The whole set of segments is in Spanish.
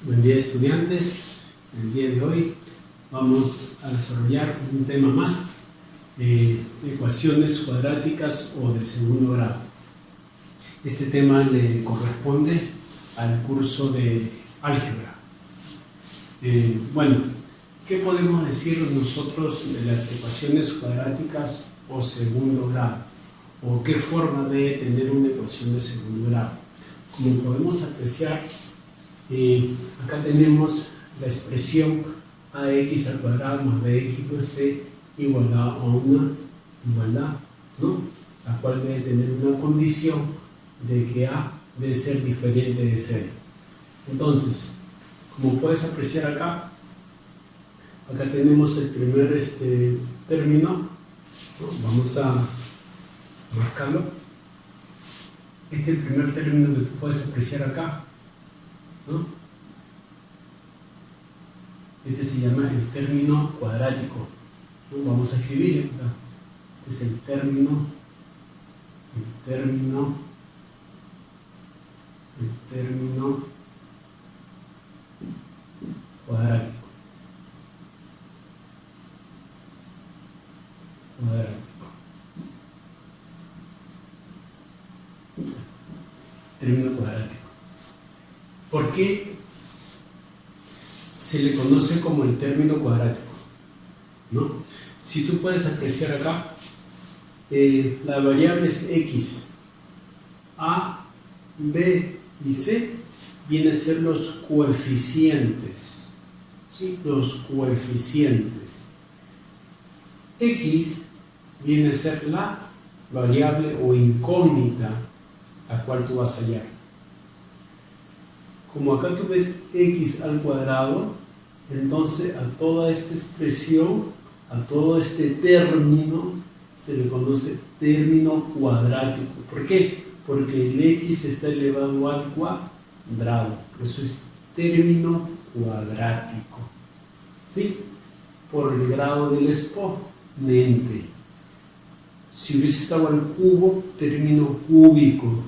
Buen día, estudiantes. El día de hoy vamos a desarrollar un tema más de ecuaciones cuadráticas o de segundo grado. Este tema le corresponde al curso de álgebra. Bueno, ¿qué podemos decir nosotros de las ecuaciones cuadráticas o segundo grado? ¿O qué forma debe tener una ecuación de segundo grado? Como podemos apreciar, acá tenemos la expresión ax al cuadrado más bx más c igual a una igualdad, ¿no? La cual debe tener una condición de que a debe ser diferente de 0. Entonces, como puedes apreciar acá tenemos el primer término, ¿no? Vamos a marcarlo. Este es el primer término que tú puedes apreciar acá, ¿no? Este se llama el término cuadrático, ¿no? Vamos a escribirlo acá. Este es el término cuadrático. Término cuadrático. ¿Por qué se le conoce como el término cuadrático? ¿No? Si tú puedes apreciar acá, la variable es x, a, b y c vienen a ser los coeficientes, ¿sí? Los coeficientes. X viene a ser la variable o incógnita la cual tú vas a hallar. Como acá tú ves x al cuadrado, entonces a toda esta expresión, a todo este término, se le conoce término cuadrático. ¿Por qué? Porque el x está elevado al cuadrado. Eso es término cuadrático, ¿sí? Por el grado del exponente. Si hubiese estado al cubo, término cúbico.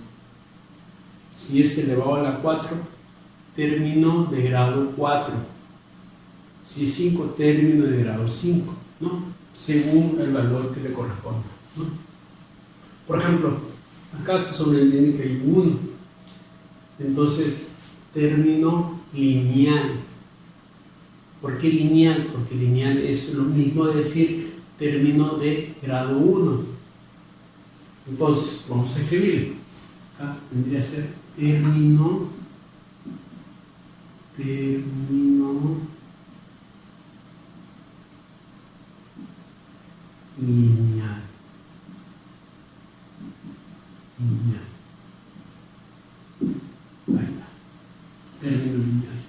Si es elevado a la 4, término de grado 4. Si es 5, término de grado 5, ¿no? Según el valor que le corresponda, ¿no? Por ejemplo, acá se sobreentiende que hay 1. Entonces, término lineal. ¿Por qué lineal? Porque lineal es lo mismo de decir término de grado 1. Entonces, vamos a escribir. Acá vendría a ser término lineal. Ahí está. Término lineal.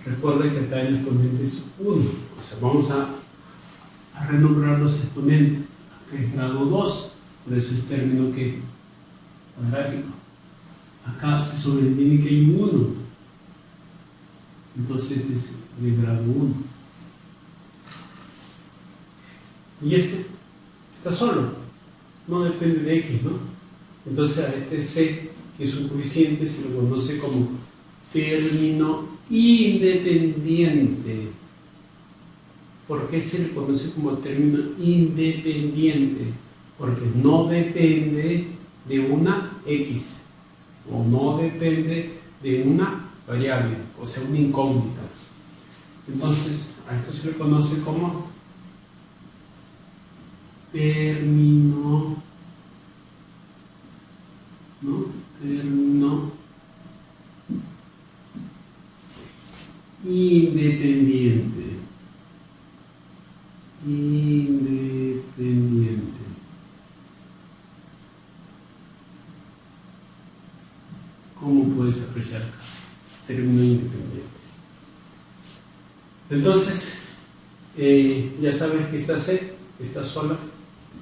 Recuerda que acá el exponente es 1. O sea, vamos a renombrar los exponentes. Acá es grado 2. Por eso es término que cuadrático. Acá se sobreentiende que hay 1. Entonces este es de grado 1. Y este está solo. No depende de x, ¿no? Entonces a este c, que es un coeficiente, se lo conoce como término independiente. ¿Por qué se le conoce como término independiente? Porque no depende de una x o no depende de una variable, o sea, una incógnita. Entonces a esto se le conoce como término, ¿no? Término independiente. ¿Cómo puedes apreciar acá? Término independiente. Entonces, ya sabes que esta c está sola,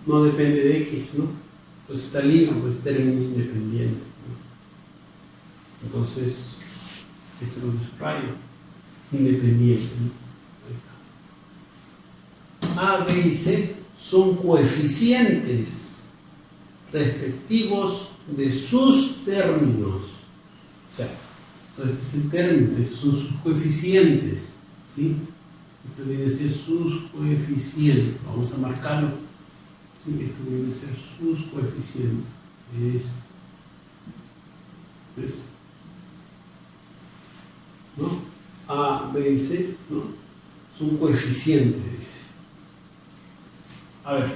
no depende de x, ¿no? Pues está libre, pues término independiente, ¿no? Entonces, esto lo subrayo, independiente, ¿no? Ahí está. A, B y C son coeficientes respectivos de sus términos. O sea, Entonces este es el término, estos son sus coeficientes, ¿sí? Esto viene a ser sus coeficientes, vamos a marcarlo, ¿sí? Esto viene a ser sus coeficientes, esto, ¿ves? ¿No? A, B y C, ¿no? Son coeficientes, dice. A ver,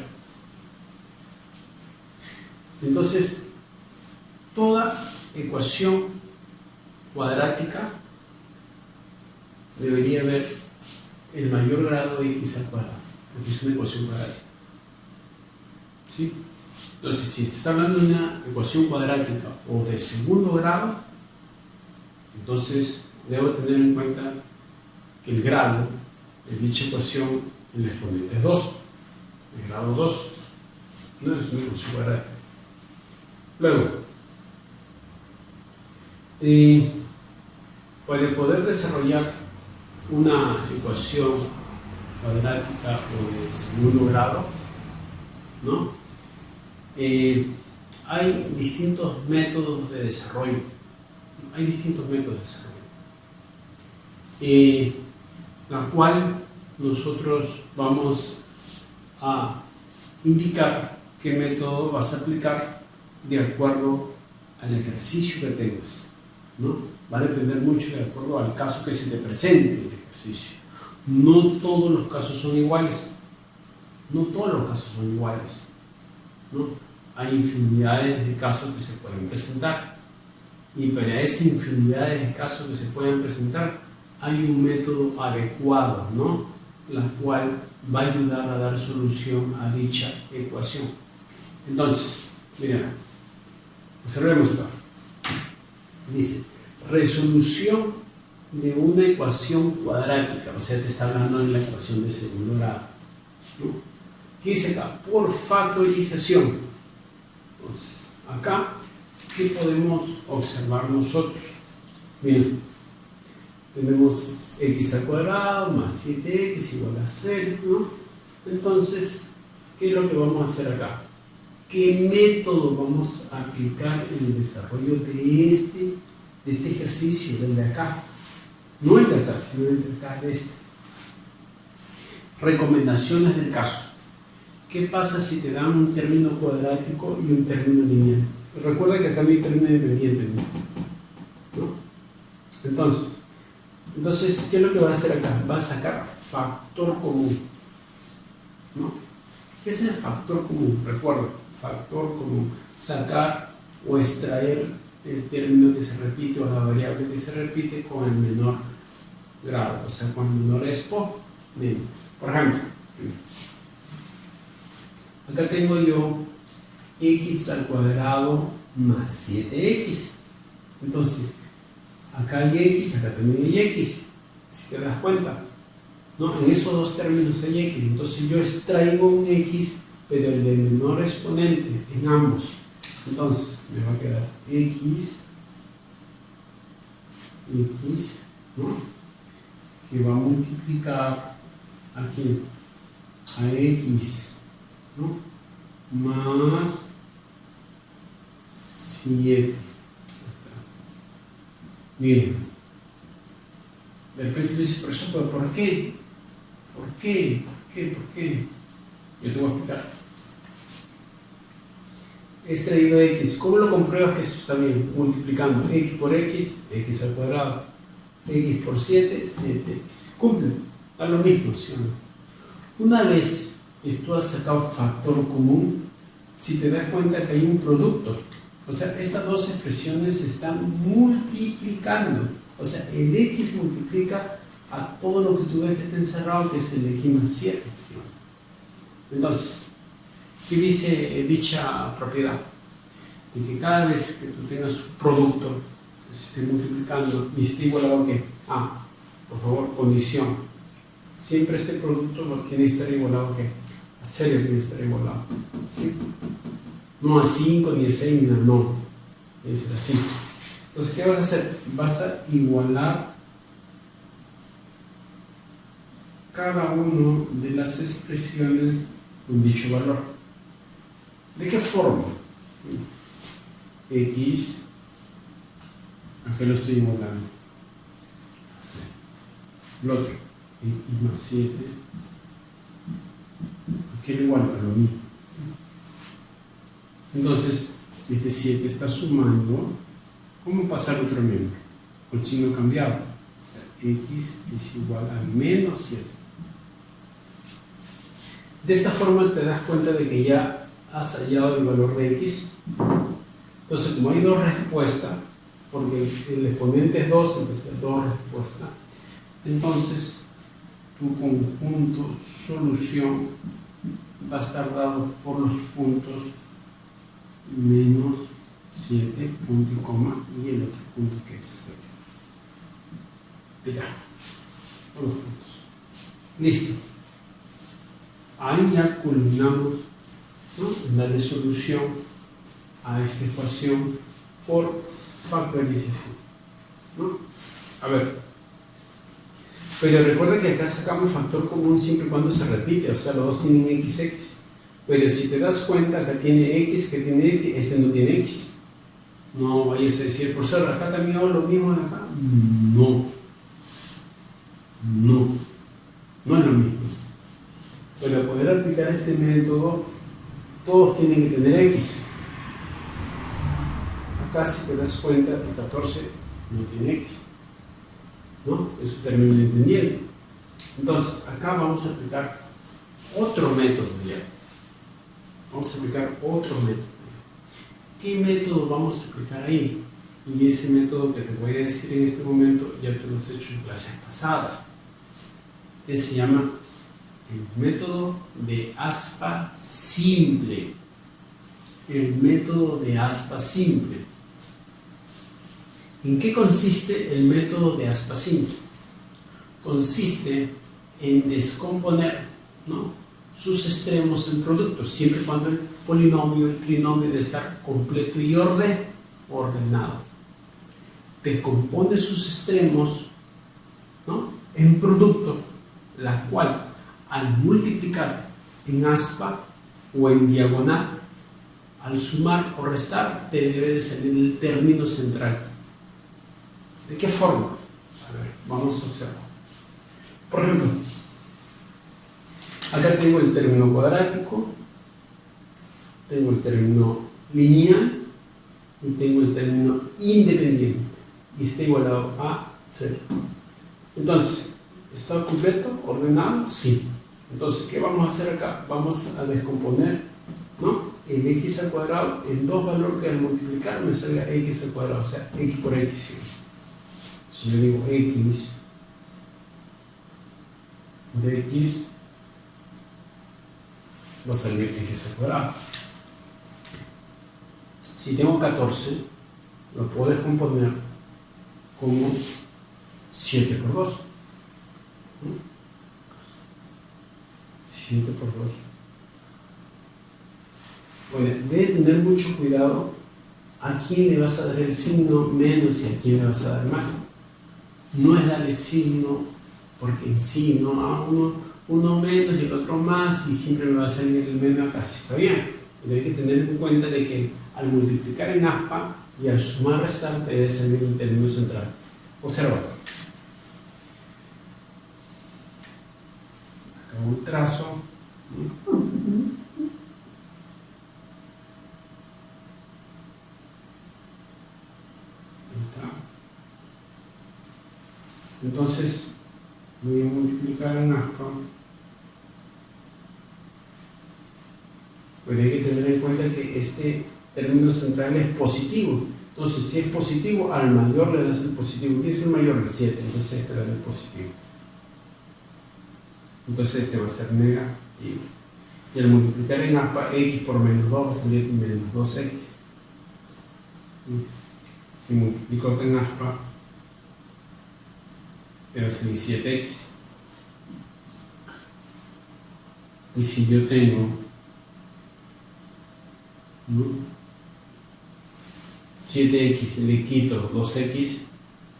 entonces, toda ecuación cuadrática debería haber el mayor grado de x al cuadrado, porque es una ecuación cuadrática. ¿Sí? Entonces, si está hablando de una ecuación cuadrática o de segundo grado, entonces debo tener en cuenta que el grado de dicha ecuación, el exponente es 2, el grado 2, no es una ecuación cuadrática. Luego, para poder desarrollar una ecuación cuadrática o de segundo grado, ¿no? Hay distintos métodos de desarrollo. Hay distintos métodos de desarrollo. La cual nosotros vamos a indicar qué método vas a aplicar de acuerdo al ejercicio que tengas, ¿no? Va a depender mucho de acuerdo al caso que se te presente el ejercicio. No todos los casos son iguales. No todos los casos son iguales, ¿no? Hay infinidades de casos que se pueden presentar. Y para esas infinidades de casos que se pueden presentar, hay un método adecuado, ¿no? La cual va a ayudar a dar solución a dicha ecuación. Entonces, mira, observemos acá. Dice, resolución de una ecuación cuadrática, o sea, te está hablando de la ecuación de segundo grado, ¿no? ¿Qué dice acá? Por factorización. Pues acá, ¿qué podemos observar nosotros? Miren, tenemos x al cuadrado más 7x igual a 0, ¿no? Entonces, ¿qué es lo que vamos a hacer acá? ¿Qué método vamos a aplicar en el desarrollo de este ejercicio, del de acá? No el de acá, sino el de acá, de este. Recomendaciones del caso. ¿Qué pasa si te dan un término cuadrático y un término lineal? Recuerda que acá no hay término independiente, ¿no? Entonces, ¿qué es lo que va a hacer acá? Va a sacar factor común, ¿no? ¿Qué es el factor común? Recuerda, factor común, sacar o extraer el término que se repite o la variable que se repite con el menor grado, o sea, con el menor exponente. Por ejemplo, acá tengo yo x al cuadrado más 7x. Entonces, acá hay x, acá también hay x, si te das cuenta, ¿no? En esos dos términos hay x. Entonces yo extraigo un x, pero el de menor exponente en ambos. Entonces me va a quedar x, ¿no? Que va a multiplicar aquí a x, ¿no? Más 7. Miren, de repente dice, profesor, ¿pero por qué? ¿Por qué? Yo te voy a explicar. He extraído x. ¿Cómo lo compruebas que esto está bien? Multiplicando x por x, x al cuadrado. X por 7, 7x. Cumple. Da lo mismo, ¿sí o no? Una vez que tú has sacado factor común, si te das cuenta que hay un producto, o sea, estas dos expresiones se están multiplicando. O sea, el x multiplica a todo lo que tú ves que está encerrado, que es el x más 7. ¿Sí? Entonces, ¿qué dice dicha propiedad? De que cada vez que tú tengas un producto que se esté multiplicando y esté igualado a ¿qué? A, por favor, condición. Siempre este producto tiene que estar igualado a ¿qué? A 0 tiene que estar igualado. ¿Sí? No a 5, ni a 6, ni a no. Tiene que ser así. Entonces, ¿qué vas a hacer? Vas a igualar cada una de las expresiones con dicho valor. ¿De qué forma? X, ok, qué lo estoy igualando? Sí. El otro, x más 7. ¿Por qué lo igual a lo mismo? Entonces, este 7 está sumando. ¿Cómo pasar otro miembro? Con signo cambiado. O sea, x es igual a menos 7. De esta forma te das cuenta de que ya has hallado el valor de x. Entonces, como hay dos respuestas, porque el exponente es 2, entonces hay dos respuestas, entonces tu conjunto solución va a estar dado por los puntos menos 7, punto y coma, y el otro punto que es 7. Ya, por los puntos. Listo. Ahí ya culminamos, ¿no?, en darle solución a esta ecuación por factorización, ¿no? A ver, pero recuerda que acá sacamos factor común siempre y cuando se repite, o sea, los dos tienen xx. Pero si te das cuenta, acá tiene x, que tiene x, este no tiene x. No vayas a decir, profesor, acá también hago lo mismo de acá. No, no es lo mismo. Para poder aplicar este método, todos tienen que tener x. Acá, si te das cuenta, el 14 no tiene x, ¿no? Eso termina entendiendo. Entonces, acá vamos a aplicar otro método ya. Vamos a aplicar otro método. ¿Qué método vamos a aplicar ahí? Y ese método que te voy a decir en este momento, ya te lo has hecho en clases pasadas. Que se llama el método de aspa simple. El método de aspa simple. ¿En qué consiste el método de aspa simple? Consiste en descomponer, ¿no?, sus extremos en productos, siempre y cuando el polinomio, el trinomio debe estar completo y ordenado. Descompone sus extremos, ¿no?, en producto, la cual al multiplicar en aspa o en diagonal, al sumar o restar, te debe de salir el término central. ¿De qué forma? A ver, vamos a observar. Por ejemplo, acá tengo el término cuadrático, tengo el término lineal y tengo el término independiente, y está igualado a 0. Entonces, ¿está completo? ¿Ordenado? Sí. Entonces, ¿qué vamos a hacer acá? Vamos a descomponer, ¿no?, el x al cuadrado en dos valores que al multiplicar me salga x al cuadrado, o sea, x por x. Si yo digo x por x, va a salir x al cuadrado. Si tengo 14, lo puedo descomponer como 7 por 2. 7 por 2. Bueno, debes tener mucho cuidado a quién le vas a dar el signo menos y a quién le vas a dar más. No es darle signo porque en sí, ¿no?, a uno menos y el otro más, y siempre me va a salir el menos acá, si está bien. Pero hay que tener en cuenta de que al multiplicar en aspa y al sumar restar debe salir el término central. Observa. Acá un trazo. Entonces voy a multiplicar en aspa. Pero hay que tener en cuenta que este término central es positivo. Entonces, si es positivo, al mayor le das el positivo. ¿Qué es el mayor? El 7. Entonces este da el positivo. Entonces este va a ser negativo. Y al multiplicar en aspa, x por menos 2 va a salir menos 2x. Si multiplico en aspa, va a salir 7x. Y si yo tengo 7x, le quito 2x,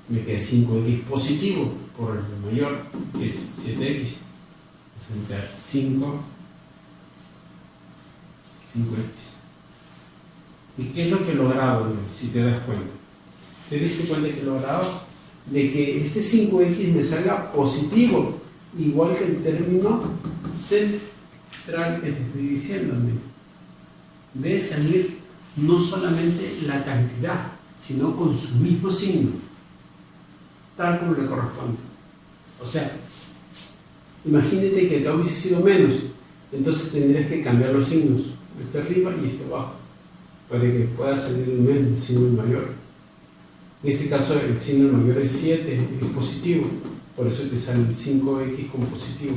me queda 5x positivo por el mayor, que es 7x. Vamos a meter 5x. ¿Y qué es lo que he logrado, si te das cuenta? ¿Te diste cuenta que he logrado? De que este 5x me salga positivo, igual que el término central que te estoy diciendo. Debe salir no solamente la cantidad, sino con su mismo signo, tal como le corresponde. O sea, imagínate que acá hubiese sido menos, entonces tendrías que cambiar los signos, este arriba y este abajo, para que pueda salir el menos, el signo mayor. En este caso el signo mayor es 7, es positivo, por eso te sale el 5x como positivo,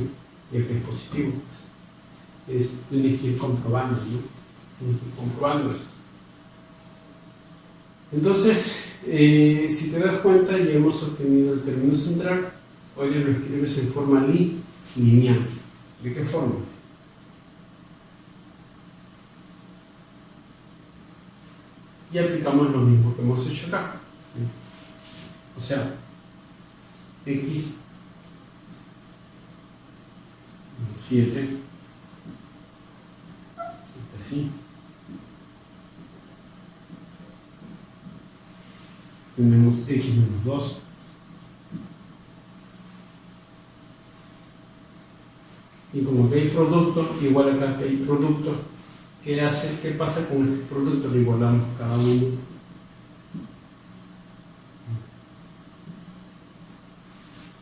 ya que es positivo. Tienes que ir comprobando, ¿no? Tienes que ir comprobando esto. Entonces, si te das cuenta, ya hemos obtenido el término central. Hoy lo escribes en forma lineal. ¿De qué forma? Y aplicamos lo mismo que hemos hecho acá. O sea, x 7, así. Tenemos x menos 2. Y como que hay producto, igual acá que hay producto, ¿qué pasa con este producto? Lo igualamos cada uno.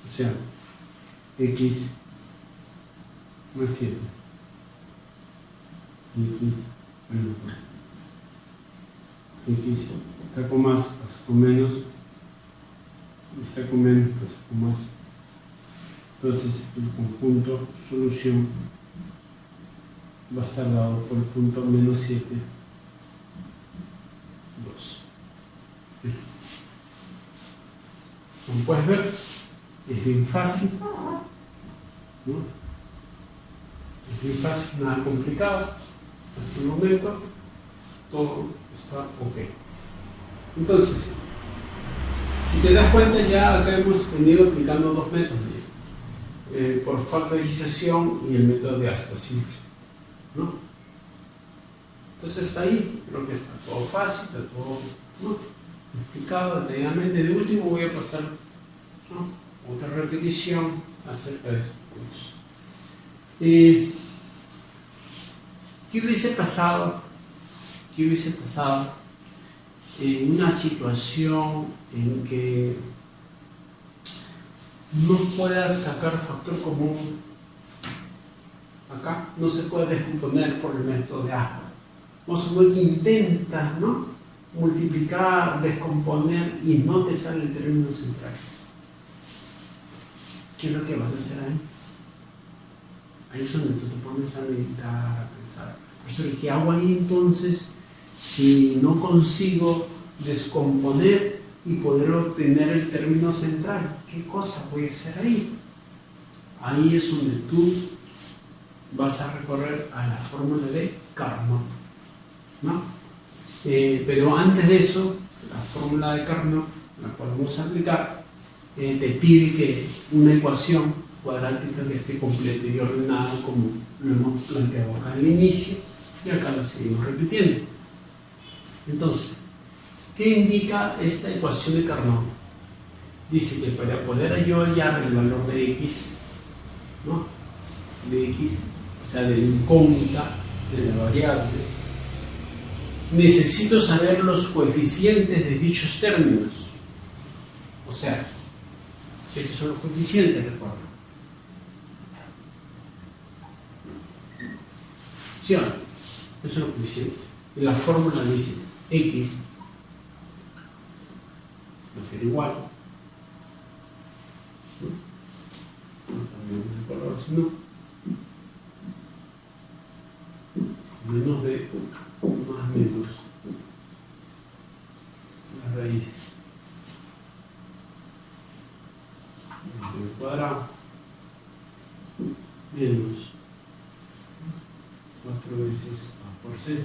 O sea, x más 7 y x menos 2. X está con más, pasa con menos, y está con menos, pasa con más. Entonces el conjunto solución va a estar dado por el punto menos 7, 2. Como puedes ver, es bien fácil, ¿no? Es bien fácil, nada complicado. Hasta el momento todo está ok. Entonces, si te das cuenta, ya acá hemos venido aplicando dos métodos, por factorización y el método de asta simple, ¿no? Entonces está ahí, creo que está todo fácil, está todo, ¿no?, explicado detalladamente. De último voy a pasar, ¿no?, otra repetición acerca de estos puntos. ¿Qué hubiese pasado? ¿Qué hubiese pasado en una situación en que no puedas sacar factor común? Acá no se puede descomponer por el método de asta. Vamos a suponer que intentas, ¿no?, multiplicar, descomponer y no te sale el término central. ¿Qué es lo que vas a hacer ahí? Ahí es donde tú te pones a meditar, a pensar. Profesor, ¿qué hago ahí entonces si no consigo descomponer y poder obtener el término central? ¿Qué cosa voy a hacer ahí? Ahí es donde tú vas a recorrer a la fórmula de Carnot, ¿no? Pero antes de eso, la fórmula de Carnot, la cual vamos a aplicar, te pide que una ecuación cuadrática que esté completa y ordenada como lo hemos planteado acá al inicio, y acá lo seguimos repitiendo. Entonces, ¿qué indica esta ecuación de Carnot? Dice que para poder yo hallar el valor de x, ¿no?, de x, o sea, de la incógnita, de la variable, necesito saber los coeficientes de dichos términos. O sea, estos son los coeficientes, recuerda. ¿Sí o no? Estos son los coeficientes. Y la fórmula dice x va a ser igual, no cambiamos de color, sino menos b más menos la raíz del cuadrado menos 4 veces a por c.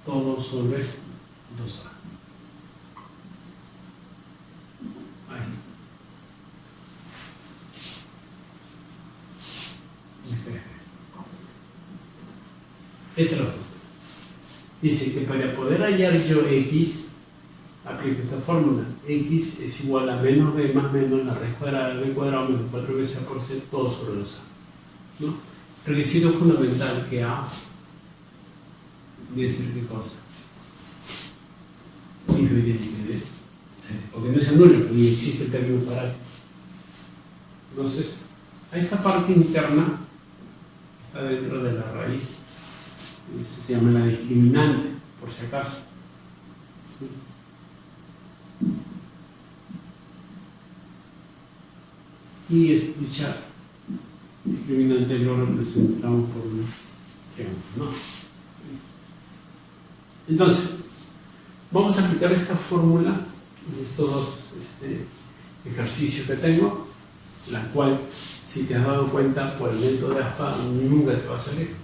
Todo sobre 2a. Ahí está. Esa es la fórmula. Dice que para poder hallar yo x, aplico esta fórmula. X es igual a menos b más menos la raíz cuadrada de b cuadrado menos 4 veces a por c, todo sobre los a, ¿no? Requisito fundamental que a debe ser qué cosa. Inferior de c, porque no es anula, y existe el término cuadrático. Entonces, a esta parte interna está dentro de la raíz. Se llama la discriminante, por si acaso. ¿Sí? Y es dicha discriminante lo representamos por un triángulo, ¿no? Entonces, vamos a aplicar esta fórmula en estos dos ejercicios que tengo, la cual, si te has dado cuenta, por el método de ASPA nunca te va a salir.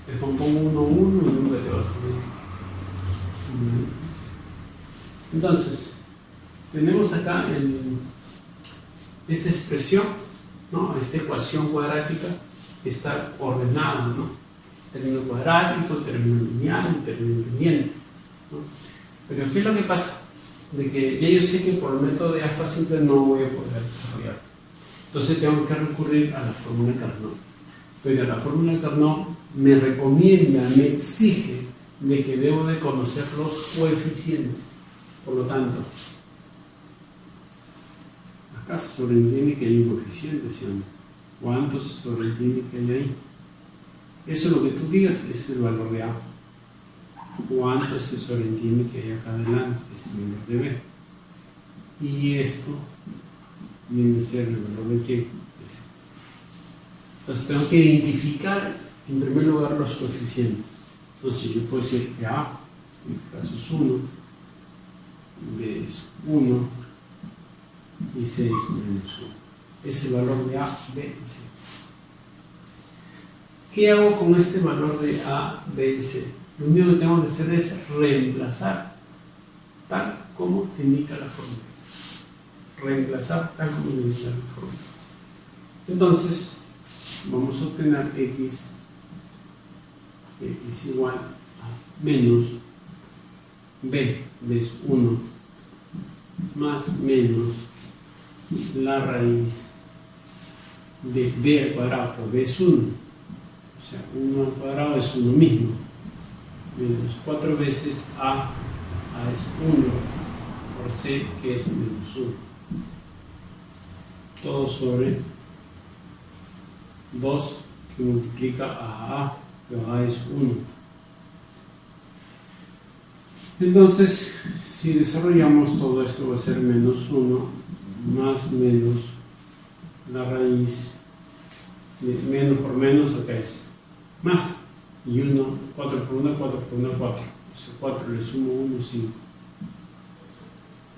Te pongo 1, 1 y nunca te va a salir. Entonces, tenemos acá esta expresión, ¿no? Esta ecuación cuadrática está ordenada, ¿no? Término cuadrático, término lineal, término independiente, ¿no? Pero ¿qué es lo que pasa? De que ya yo sé que por el método de ASPA simple no voy a poder desarrollar. Entonces tengo que recurrir a la fórmula de Carnot. Pero la fórmula de Carnot me recomienda, me exige de que debo de conocer los coeficientes. Por lo tanto, acá se sobreentiende que hay un coeficiente, ¿sí o no? ¿Cuánto se sobreentiende que hay ahí? Eso es lo que tú digas, es el valor de A. ¿Cuánto se sobreentiende que hay acá adelante? Es el valor de B. Y esto viene a ser el valor de ¿qué? De C. Entonces tengo que identificar en primer lugar los coeficientes. Entonces yo puedo decir que A, en este caso es 1, B es 1 y C es menos 1. Es el valor de A, B y C. ¿Qué hago con este valor de A, B y C? Lo único que tengo que hacer es reemplazar tal como te indica la fórmula. Reemplazar tal como te indica la fórmula. Entonces, vamos a obtener x que es igual a menos b, es 1, más menos la raíz de b al cuadrado por b es 1. O sea, 1 al cuadrado es 1 mismo. Menos 4 veces a es 1 por c, que es menos 1. Todo sobre 2 que multiplica a, pero a es 1. Entonces, si desarrollamos todo esto, va a ser menos 1 más menos la raíz de menos por menos, acá es más. Y 1, 4 por 1, 4 por 1, 4. O sea, 4 le sumo 1, 5.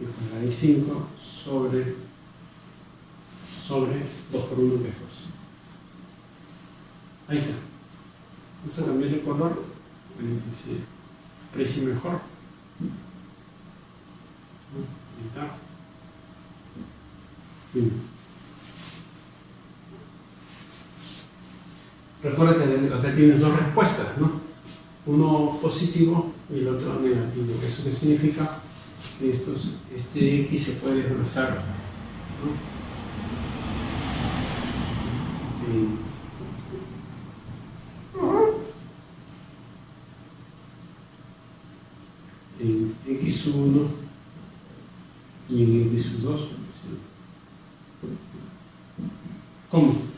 Y con la raíz 5 sobre 2 por 1, que es 2. Ahí está. Vamos a cambiar el color para que se aprecie mejor. Ahí está. Bien. Recuerda que acá tienes dos respuestas, ¿no? Uno positivo y el otro negativo. ¿Eso qué significa? Que este X se puede desglosar, ¿no? En X1 y en X2. ¿Cómo?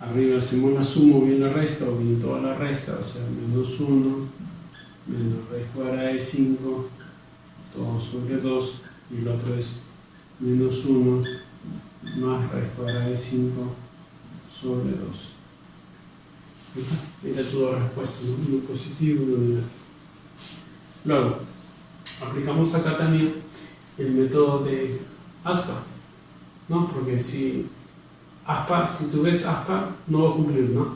Arriba hacemos la suma o bien la resta o bien toda la resta, o sea, menos 1 menos raíz cuadrada de 5 todo sobre 2 y el otro es menos 1 más raíz cuadrada de 5 sobre 2. Esta es toda la respuesta, ¿no? Uno positivo y uno negativo. Luego, aplicamos acá también el método de ASPA, ¿no? Porque si tú ves ASPA, no va a cumplir, ¿no?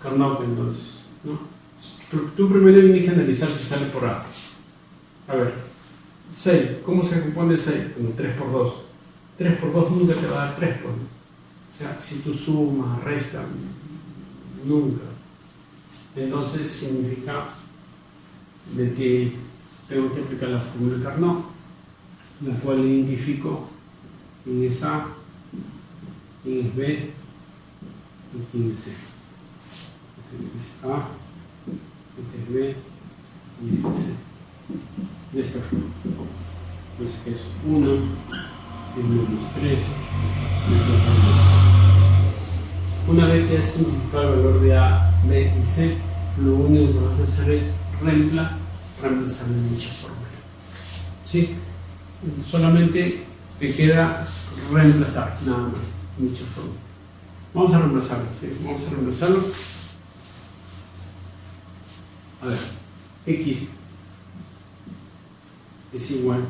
Carnot, entonces, ¿no? Tú primero tienes que analizar si sale por A. A ver, 6, ¿cómo se compone el 6? Como 3 por 2. 3 por 2 nunca te va a dar 3 por 2. O sea, si tú sumas, restas, nunca. Entonces significa de que tengo que aplicar la fórmula de Carnot, la cual identifico quién es A, quién es B y quién es C. Entonces es A, este es B y este es C. De esta forma. Entonces que es 1, y menos 3, y menos 2. Una vez que has simplificado el valor de A, B y C, lo único que vas a hacer es reemplazar en dicha fórmula. ¿Sí? Solamente te queda reemplazar, nada más, en dicha fórmula. Vamos a reemplazarlo, ¿sí? Vamos a reemplazarlo. A ver, X es igual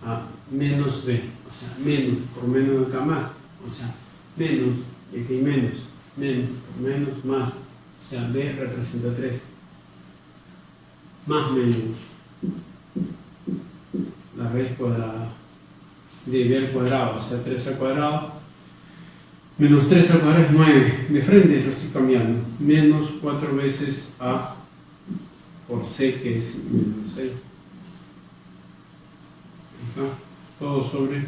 a menos B, o sea, menos, por menos acá más, o sea, menos, y aquí menos, por menos, más, o sea, B representa 3, más menos, la raíz cuadrada de B al cuadrado, o sea, 3 al cuadrado, menos 3 al cuadrado es 9, de frente lo estoy cambiando, menos 4 veces A por C, que es menos 6. Todo sobre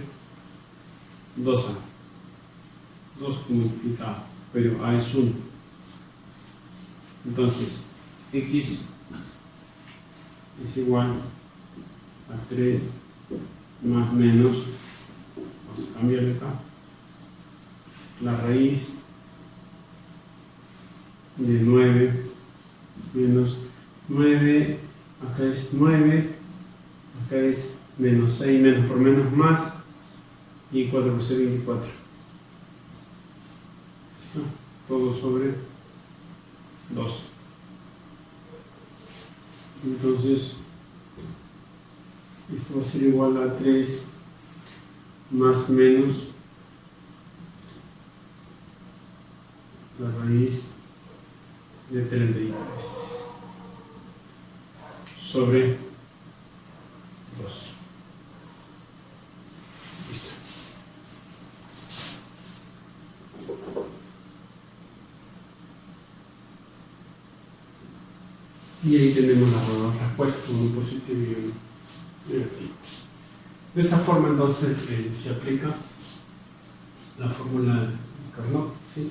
2A, 2 multiplicado, pero A es 1. Entonces, X es igual a 3 más menos, vamos a cambiarle acá, la raíz de 9 menos 9, acá es 9, acá es menos 6, menos por menos más, y 4 por 6, 24. ¿Listo? Todo sobre 2. Entonces, esto va a ser igual a 3 más menos la raíz de 33 sobre 2. Listo. Y ahí tenemos la respuesta, uno positivo y uno negativo. De esa forma entonces se aplica la fórmula de Carnot, ¿sí?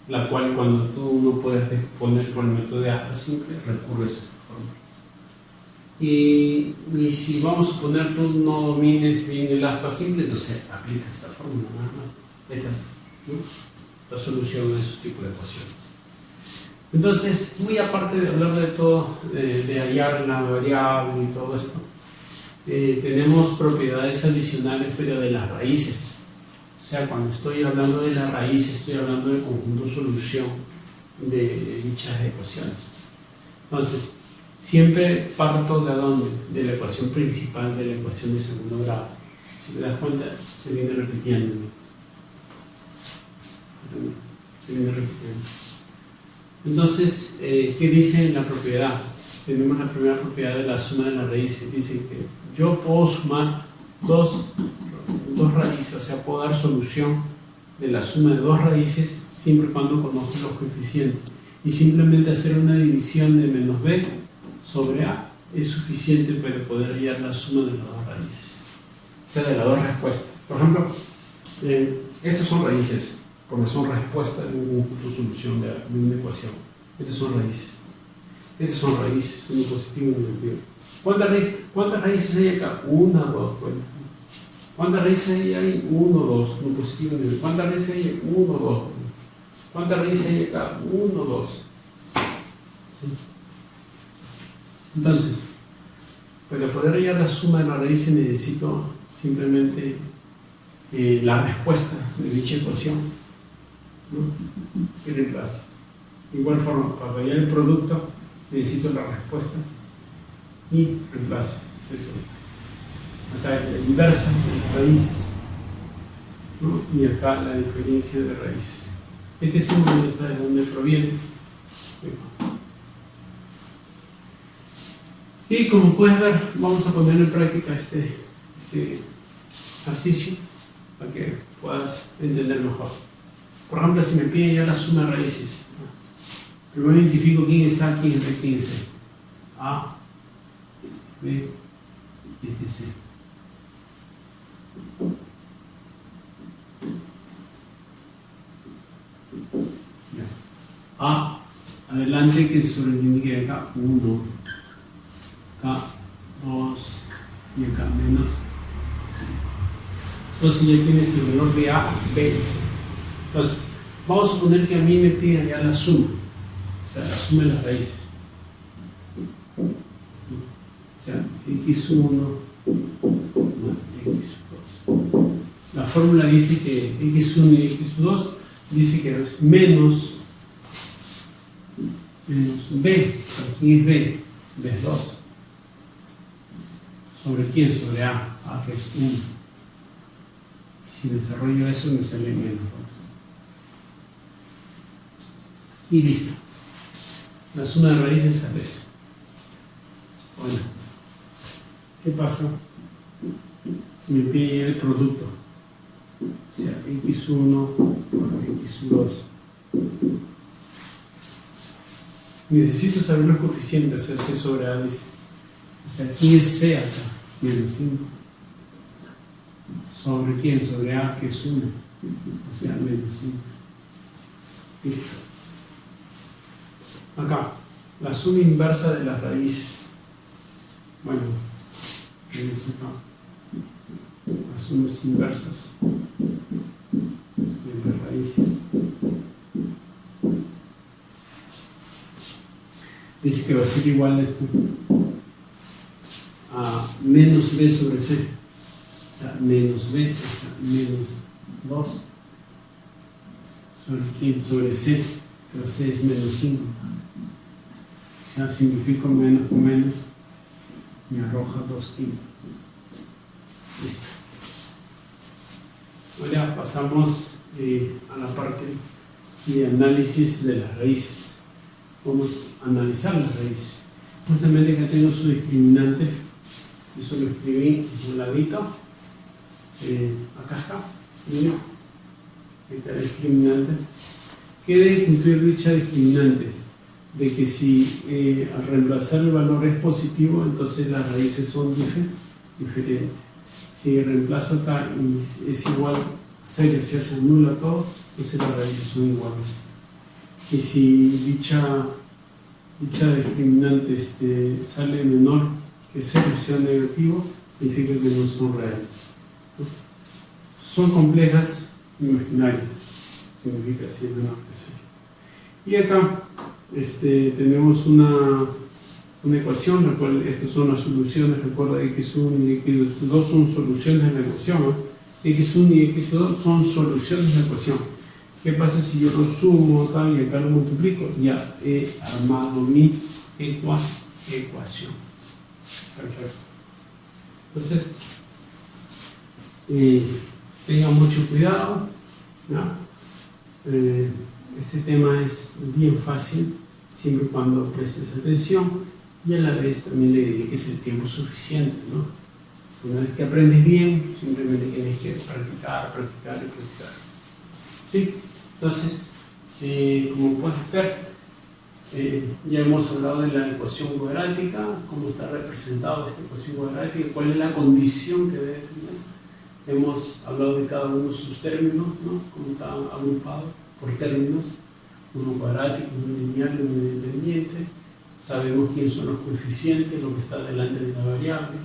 La cual cuando tú no puedes exponer por el método de asta simple, recurres a esta fórmula. Y si vamos a suponer tú no domines bien el asta simple, entonces aplica esta fórmula nada más. Esta, ¿no? La solución a esos tipos de ecuaciones. Entonces, muy aparte de hablar de todo, de hallar la variable y todo esto, tenemos propiedades adicionales, pero de las raíces. O sea, cuando estoy hablando de la raíz, estoy hablando del conjunto solución de dichas ecuaciones. Entonces, siempre parto de dónde? De la ecuación principal, de la ecuación de segundo grado. Si te das cuenta, se viene repitiendo. Se viene repitiendo. Entonces, ¿qué dice la propiedad? Tenemos la primera propiedad de la suma de las raíces. Dice que yo puedo sumar dos raíces, o sea, puedo dar solución de la suma de dos raíces siempre y cuando conozco los coeficientes. Y simplemente hacer una división de menos b sobre a es suficiente para poder hallar la suma de las dos raíces, o sea, de las dos respuestas. Por ejemplo, estas son raíces, porque son respuestas de un conjunto de solución de una ecuación. Estas son raíces. Estas son raíces, uno positivo y uno negativo. ¿Cuántas raíces hay acá? 1, 2, cuenta. ¿Cuántas raíces hay ahí? 1, 2, uno positivo y negativo. ¿Cuántas raíces hay ahí? 1, 2. ¿Cuántas raíces hay acá? 1, 2. ¿Sí? Entonces, para poder hallar la suma de las raíces necesito simplemente la respuesta de dicha ecuación, ¿no? Y reemplazo. De igual forma, para hallar el producto necesito la respuesta y reemplazo. Es eso. Acá es la inversa de las raíces, ¿no? Y acá la diferencia de raíces. Este símbolo ya sabes de dónde proviene. Y como puedes ver, vamos a poner en práctica este ejercicio para que puedas entender mejor. Por ejemplo, si me piden ya la suma de raíces, primero identifico quién es A, quién es B, quién es C. A, este es B, este es C. A, adelante, que sobreentiende acá 1, acá 2 y acá menos. Entonces ya tienes el valor de A, B y C. Entonces, vamos a suponer que a mí me piden ya la suma, o sea, la suma de las raíces. O sea, x1 más x2. La fórmula dice que x1 y x2 dice que es menos b. ¿Quién es b? b es 2. ¿Sobre quién? Sobre a. A que es 1. Si desarrollo eso me sale menos 2. Y listo. La suma de raíces sale eso. Bueno, ¿qué pasa si me pide el producto? O sea, x1 por x2. Necesito saber los coeficientes, o sea, c sobre a dice. O sea, ¿quién es c acá? Menos 5. ¿Sobre quién? Sobre a, que es 1. O sea, menos 5. Listo. Acá, la suma inversa de las raíces. Bueno, tenemos acá las sumas inversas de las raíces. Dice que va a ser igual a esto a menos b sobre c. O sea, menos b, o sea, menos 2. ¿Sobre quién? Sobre c. Pero c es menos 5. O sea, simplifico menos con menos. Me arroja 2 quintos. Listo. Ahora pasamos a la parte de análisis de las raíces. Vamos a analizar las raíces. Justamente que tengo su discriminante. Eso lo escribí en un ladito. Acá está. Mira. Ahí está el discriminante. ¿Qué debe cumplir dicha discriminante? De que si al reemplazar el valor es positivo, entonces las raíces son diferentes. Si reemplazo acá y es igual a 0, se hace nula todo, entonces las raíces son iguales. Y si dicha discriminante sale menor que 0, sea negativo, significa que no son reales. Son complejas, imaginarias, significa si es menor que 0. Y acá tenemos una ecuación, la cual estas son las soluciones. Recuerda, x1 y x2 son soluciones de la ecuación, ¿no? x1 y x2 son soluciones de la ecuación. ¿Qué pasa si yo lo sumo acá y acá lo multiplico? Ya he armado mi ecuación. Perfecto. Entonces, tengan mucho cuidado, ¿no? Este tema es bien fácil siempre y cuando prestes atención y a la vez también le dediques el tiempo suficiente, ¿no? Una vez que aprendes bien, simplemente tienes que practicar. ¿Sí? Entonces, como puedes ver, ya hemos hablado de la ecuación cuadrática, cómo está representada esta ecuación cuadrática, cuál es la condición que debe tener. Hemos hablado de cada uno de sus términos, ¿no? Cómo está agrupado por términos, uno cuadrático, uno lineal, uno independiente. Sabemos quiénes son los coeficientes, lo que está delante de la variable,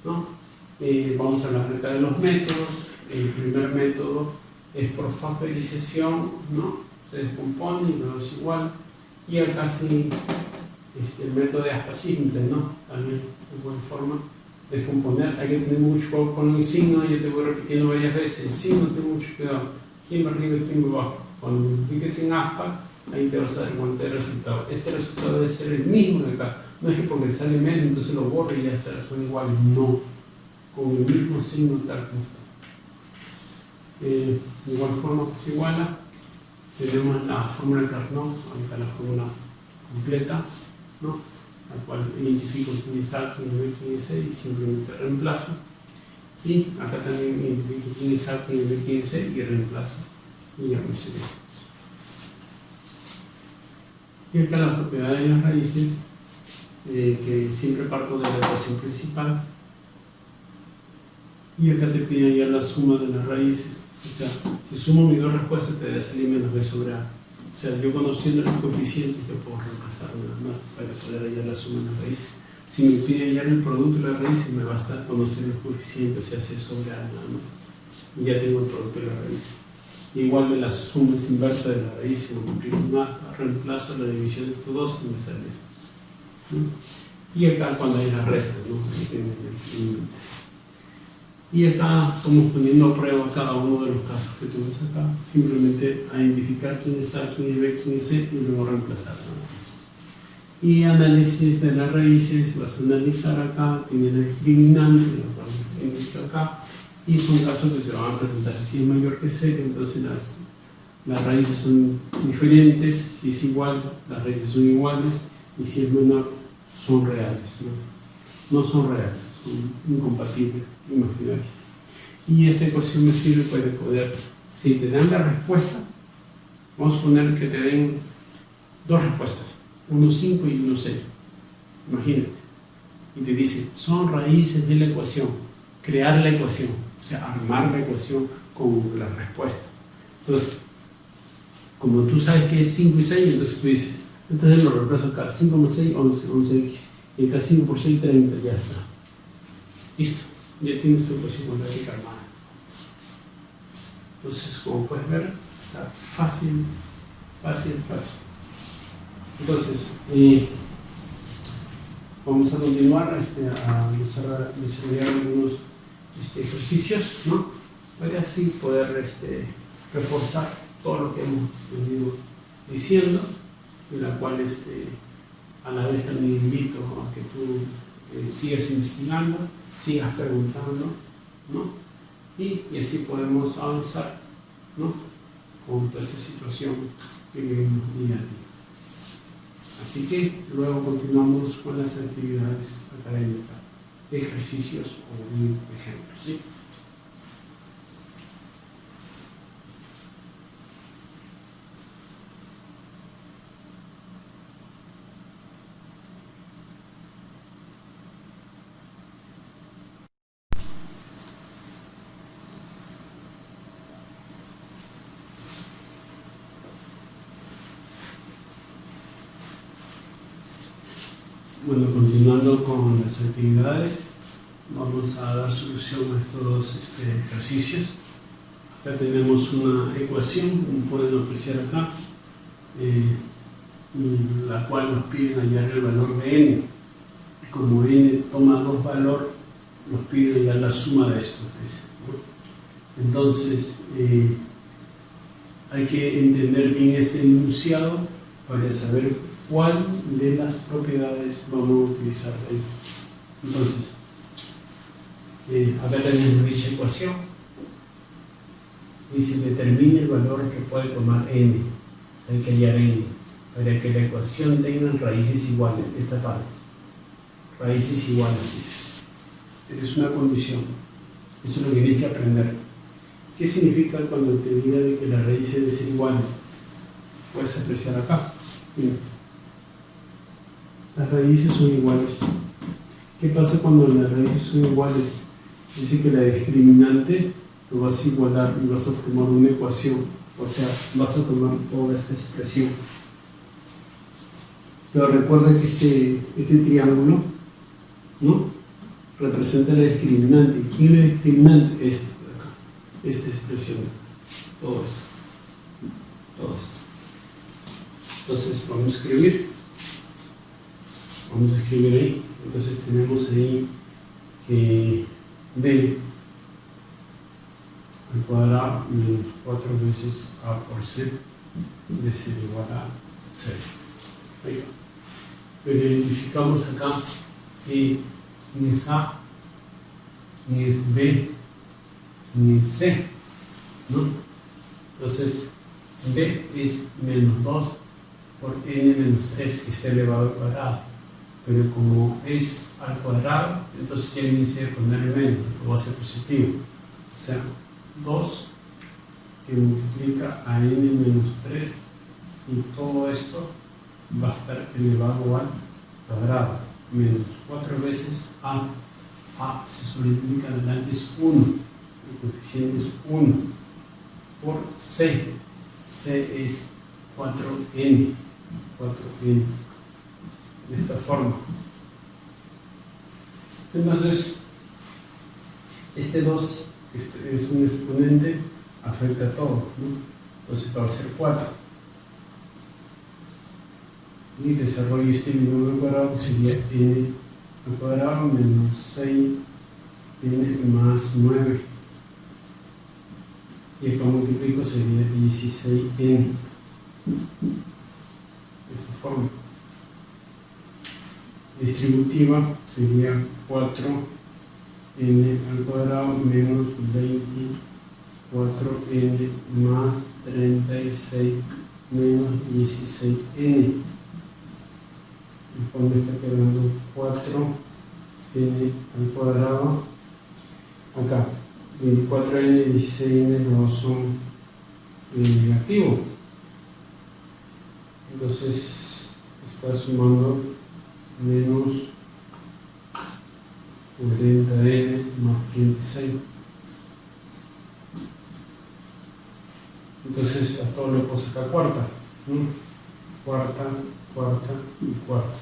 ¿no? Vamos a hablar acá de los métodos. El primer método es por factorización, ¿no? Se descompone y luego es igual. Y acá sí, el método de hasta simple, ¿no? También de buena forma. Descomponer, hay que tener mucho cuidado con el signo. Yo te voy repitiendo varias veces: el signo, ten mucho cuidado. ¿Quién va arriba y quién va abajo? Cuando cliques en aspa, ahí te vas a dar cuenta del resultado. Este resultado debe ser el mismo de acá. No es que porque sale menos, entonces lo borro y ya son iguales. No. Con el mismo signo tal como está. De igual forma que se iguala, tenemos la fórmula de Carnot, acá la fórmula completa, ¿no? La cual identifico quién es A, quién es C y simplemente reemplazo. Y acá también identifico quién es A, quién es C y reemplazo. y ya recibimos. Y acá la propiedad de las raíces, que siempre parto de la ecuación principal. Y acá te piden ya la suma de las raíces. O sea, si sumo mis dos respuestas te da salir menos b sobre a. O sea, yo conociendo los coeficientes yo puedo reemplazar nada más para poder hallar la suma de las raíces. Si me piden hallar el producto de las raíces me basta conocer los coeficientes, o sea, c sobre a nada más. Y ya tengo el producto de las raíces. Igual de las sumas inversas de la raíz, si multiplico una, reemplazo la división de estos dos y me sale esto, ¿no? Y acá cuando hay las restas, ¿no? Ahí tienen el límite. Y acá estamos poniendo a prueba cada uno de los casos que tú ves acá, simplemente a identificar quién es A, quién es B, quién es C y luego reemplazar nada más. Y análisis de las raíces, vas a analizar acá, tiene la discriminante, lo cual indica acá, y son casos que se van a presentar. Si es mayor que C, entonces las raíces son diferentes, si es igual, las raíces son iguales, y si es menor, son reales, no son reales, son incompatibles, imaginarios. Y esta ecuación me sirve para poder, si te dan la respuesta, vamos a poner que te den dos respuestas, 1,5 y 1,6, imagínate, y te dice, son raíces de la ecuación, crear la ecuación, o sea, armar la ecuación con la respuesta. Entonces, como tú sabes que es 5 y 6, entonces tú dices, entonces lo reemplazo acá, 5 más 6, 11, 11x, y acá 5 por 6, 30, ya está. Listo, ya tienes tu ecuación cuadrática armada. Entonces, como puedes ver, está fácil. Entonces, vamos a continuar a desarrollar algunos ejercicios, ¿no? Para así poder reforzar todo lo que hemos venido diciendo, en la cual a la vez también invito a que tú sigas investigando, sigas preguntando, ¿no? Y así podemos avanzar, ¿no? Con toda esta situación que vivimos día a día. Así que luego continuamos con las actividades académicas, ejercicios o ejemplos, ¿sí? Bueno, continuando con las actividades, vamos a dar solución a estos dos ejercicios. Acá tenemos una ecuación, como pueden apreciar acá, la cual nos piden hallar el valor de n. Como n toma dos valores, nos piden hallar la suma de estos, ¿no? Entonces, hay que entender bien este enunciado para saber cuál de las propiedades vamos a utilizar ahí. Entonces, acá tenemos dicha ecuación. Dice, determine el valor que puede tomar n. O sea, hay que hallar n para que la ecuación tenga raíces iguales, esta parte. Raíces iguales, dices. Es una condición. Eso es lo que tienes que aprender. ¿Qué significa cuando te diga de que las raíces deben ser iguales? Puedes apreciar acá. Mira. Las raíces son iguales. ¿Qué pasa cuando las raíces son iguales? Dice que la discriminante lo vas a igualar y vas a formar una ecuación. O sea, vas a tomar toda esta expresión. Pero recuerda que este triángulo, ¿no?, representa la discriminante. ¿Quién es la discriminante? Esto de acá. Esta expresión. Todo esto. Entonces, vamos a escribir. Vamos a escribir ahí. Entonces tenemos ahí que b al cuadrado menos 4 veces a por c de ser igual a 0. Ahí va. Pero identificamos acá que ni es a, ni es b, ni es c, ¿no? Entonces b es menos 2 por n menos 3 que está elevado al cuadrado. Pero como es al cuadrado, entonces ya inicia de poner el menos, lo va a ser positivo. O sea, 2 que multiplica a n menos 3 y todo esto va a estar elevado al cuadrado, menos 4 veces a se multiplica adelante es 1, el coeficiente es 1, por c es 4n, de esta forma. Entonces, este 2, que es un exponente, afecta a todo, ¿no? Entonces va a ser 4. Y desarrollo este binomio al cuadrado, que sería n al cuadrado menos 6n más 9. Y acá multiplico sería 16n. De esta forma. Distributiva sería 4n al cuadrado menos 24n más 36 menos 16n. La forma está quedando 4n al cuadrado. Acá 24n y 16n no son negativos. Entonces está sumando menos 40n más 36. Entonces a todo le puedo sacar cuarta, ¿no? Cuarta y cuarta.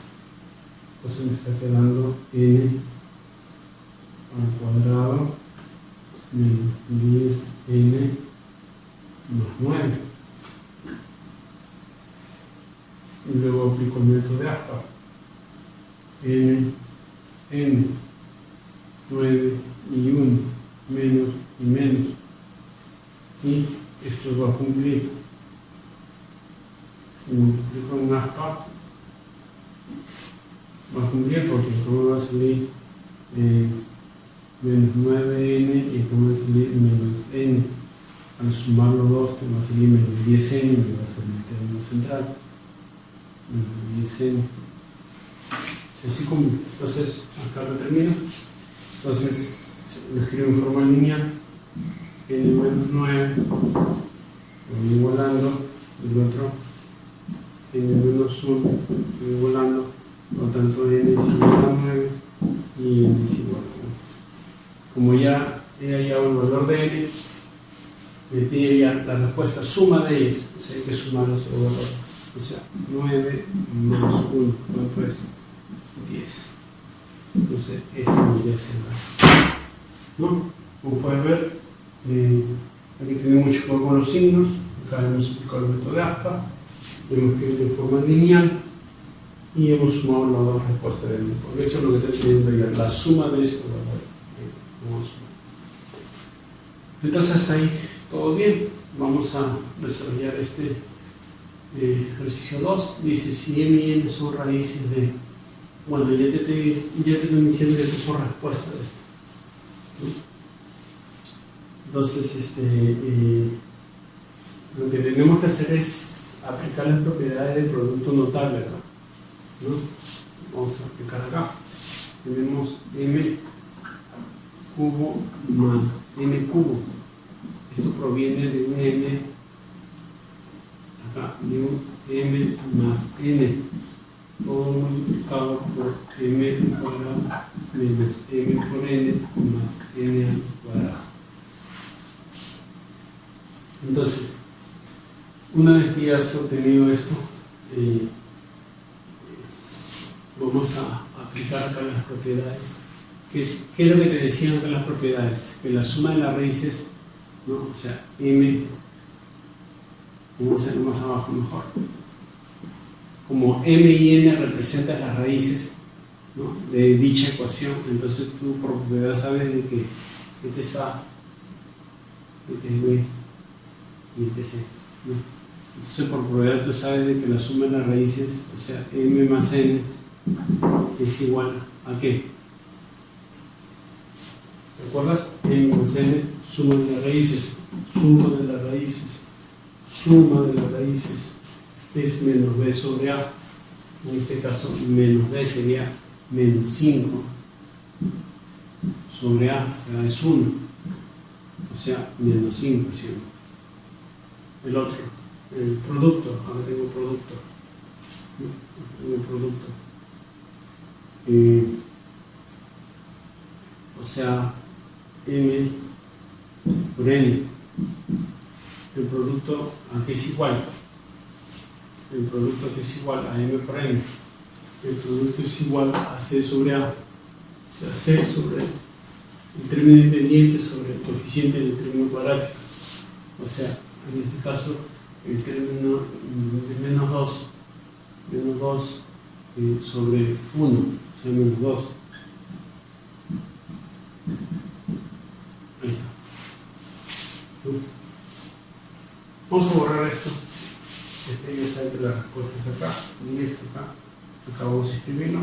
Entonces me está quedando n al cuadrado menos 10n más 9. Y luego aplico el método de aspa. n, 9 y 1, menos y menos. Y esto va a cumplir. Si multiplico en aspa, va a cumplir porque como va a salir menos 9n y como va a salir menos n. Al sumar los dos, te va a salir menos 10n y me va a salir el término central. Menos 10n. Así cumple. Entonces, acá lo termino. Entonces, lo escribo en forma lineal. N menos 9, voy igualando, el otro n menos 1, voy igualando, por lo tanto n es igual a 9 y n es igual a 1. Como ya he hallado el valor de n, me pide ya la respuesta, suma de ellas, o sea, hay que sumar los valores. O sea, 9 más 1, ¿cuánto es? 10. Entonces, esto vendría a ser ¿no? Como pueden ver, hay que tener mucho cuidado con los signos. Acá hemos aplicado el método de aspa, hemos escrito de forma lineal y hemos sumado las dos respuestas del grupo. Eso es lo que está teniendo ya, la suma de estos valores. Entonces, hasta ahí todo bien. Vamos a desarrollar este ejercicio 2. Dice: si m y n son raíces de. Bueno, ya te estoy diciendo que estas son respuestas de esto, ¿no? Entonces, lo que tenemos que hacer es aplicar las propiedades del producto notable acá, ¿no? Vamos a aplicar acá. Tenemos m cubo más n cubo. Esto proviene de un m, acá, de un m más n, todo multiplicado por m al cuadrado menos m por n más n al cuadrado. Entonces, una vez que ya has obtenido esto, vamos a aplicar acá las propiedades. ¿Qué es lo que te decían acá las propiedades? Que la suma de las raíces, ¿no? O sea, m, vamos a hacerlo más abajo mejor. Como m y n representan las raíces, ¿no? De dicha ecuación, entonces tú por propiedad sabes de que este es a, este es b y este es c, ¿no? Entonces por propiedad tú sabes de que la suma de las raíces, o sea, m más n es igual a ¿qué? ¿Recuerdas? M más n, suma de las raíces, es menos b sobre a. En este caso, menos b sería menos 5 sobre a, es 1, o sea, menos 5, ¿sí? el otro, el producto. Ahora tengo producto. Tengo producto. O sea, m por n. El producto aquí es igual. El producto aquí es igual a m por n. El producto es igual a c sobre a. O sea, c sobre el término independiente sobre el coeficiente del término cuadrático. O sea, en este caso, el término de menos 2 sobre 1, o sea, menos 2. Ahí está. Vamos a borrar esto. Ya saben que la respuesta es acá, y es acá. Acá vamos a escribirlo.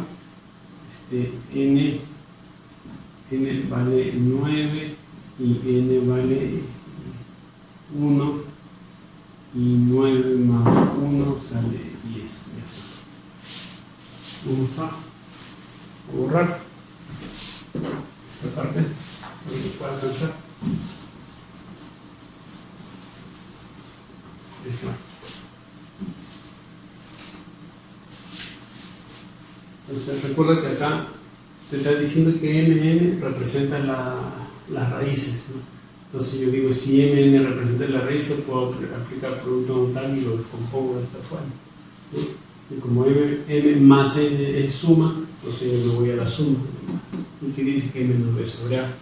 N vale 9 y n vale 1 y 9 más 1 sale 10. Vamos a borrar esta parte para que pueda alcanzar. Listo. Entonces recuerda que acá te está diciendo que mn representa las raíces, ¿no? Entonces yo digo, si mn representa las raíces, puedo aplicar producto notable y lo descompongo de esta forma, ¿no? Y como m más n es suma, entonces yo me voy a la suma, ¿no? Y que dice que menos b sobre a.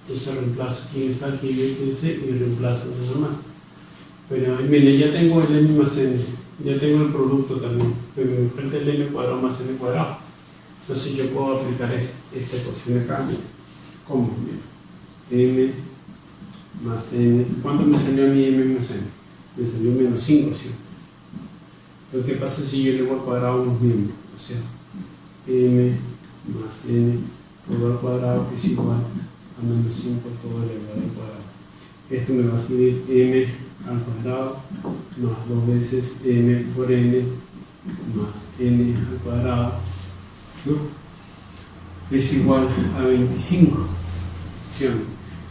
Entonces reemplazo quién es a, quién es c y reemplazo nada más. Pero mire, ya tengo el m más n, ya tengo el producto también, pero me falta el m cuadrado más n cuadrado. Entonces yo puedo aplicar esta ecuación de acá. ¿Cómo? M más n. ¿Cuánto me salió a mi m más n? Me salió menos 5, ¿sí? Pero ¿qué pasa si yo elevo al cuadrado unos miembros? O sea, m más n todo al cuadrado es igual a menos 5 todo elevado al cuadrado. Esto me va a salir m al cuadrado más 2 veces m por n más n al cuadrado, ¿no? Es igual a 25, ¿sí?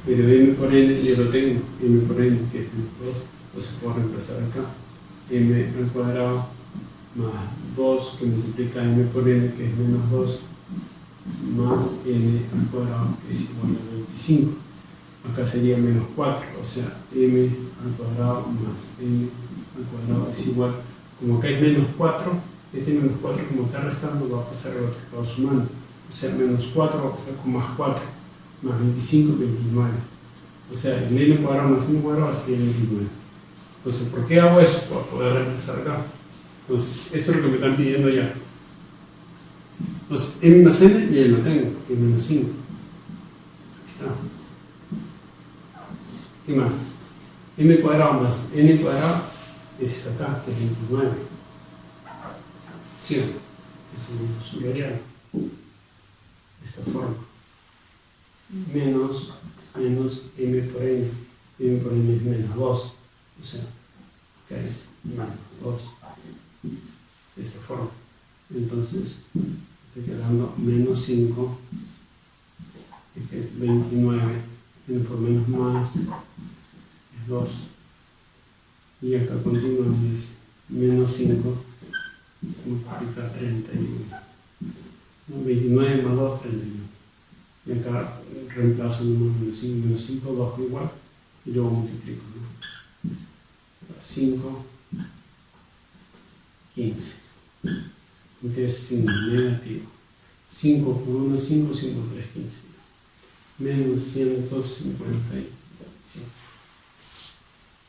Pero m por n ya lo tengo, m por n que es menos 2, entonces puedo reemplazar acá m al cuadrado más 2 que multiplica m por n que es menos 2 más n al cuadrado que es igual a 25. Acá sería menos 4, o sea, m al cuadrado más n al cuadrado es igual, como acá es menos 4, este menos 4 como está restando va a pasar al otro lado sumando, o sea, menos 4 va a pasar con más 4, más 25, 29. O sea, el n cuadrado más n cuadrado va a ser 29. Entonces, ¿por qué hago eso? Para poder reemplazar acá. Entonces, esto es lo que me están pidiendo ya. Entonces, m más n ya lo tengo, que es menos 5. Aquí está. ¿Qué más? M cuadrado más n cuadrado es esta acá, que es 29. ¿Sí? Es su variable. De esta forma. Menos m por n. M por n es menos 2. O sea, acá es menos 2. De esta forma. Entonces, estoy quedando menos 5, que es 29. N por menos más es 2. Y acá continuamos es menos 5 multiplica 31. 29 más 2, 31. Y acá reemplazo el número menos 5, bajo igual y luego multiplico, ¿no? 5, 15. Que es signo negativo. 5 por 1 es 5, 5 por 3 es 15. Menos 155.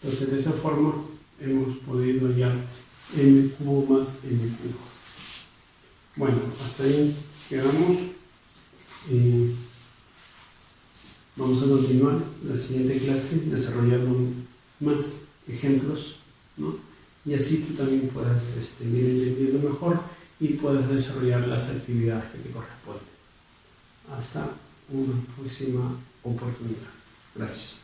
Entonces de esa forma hemos podido hallar m cubo más m cubo. Bueno, hasta ahí quedamos. Vamos a continuar la siguiente clase desarrollando más ejemplos, ¿no? Y así tú también puedas ir entendiendo mejor y puedes desarrollar las actividades que te corresponden. Hasta una próxima oportunidad. Gracias.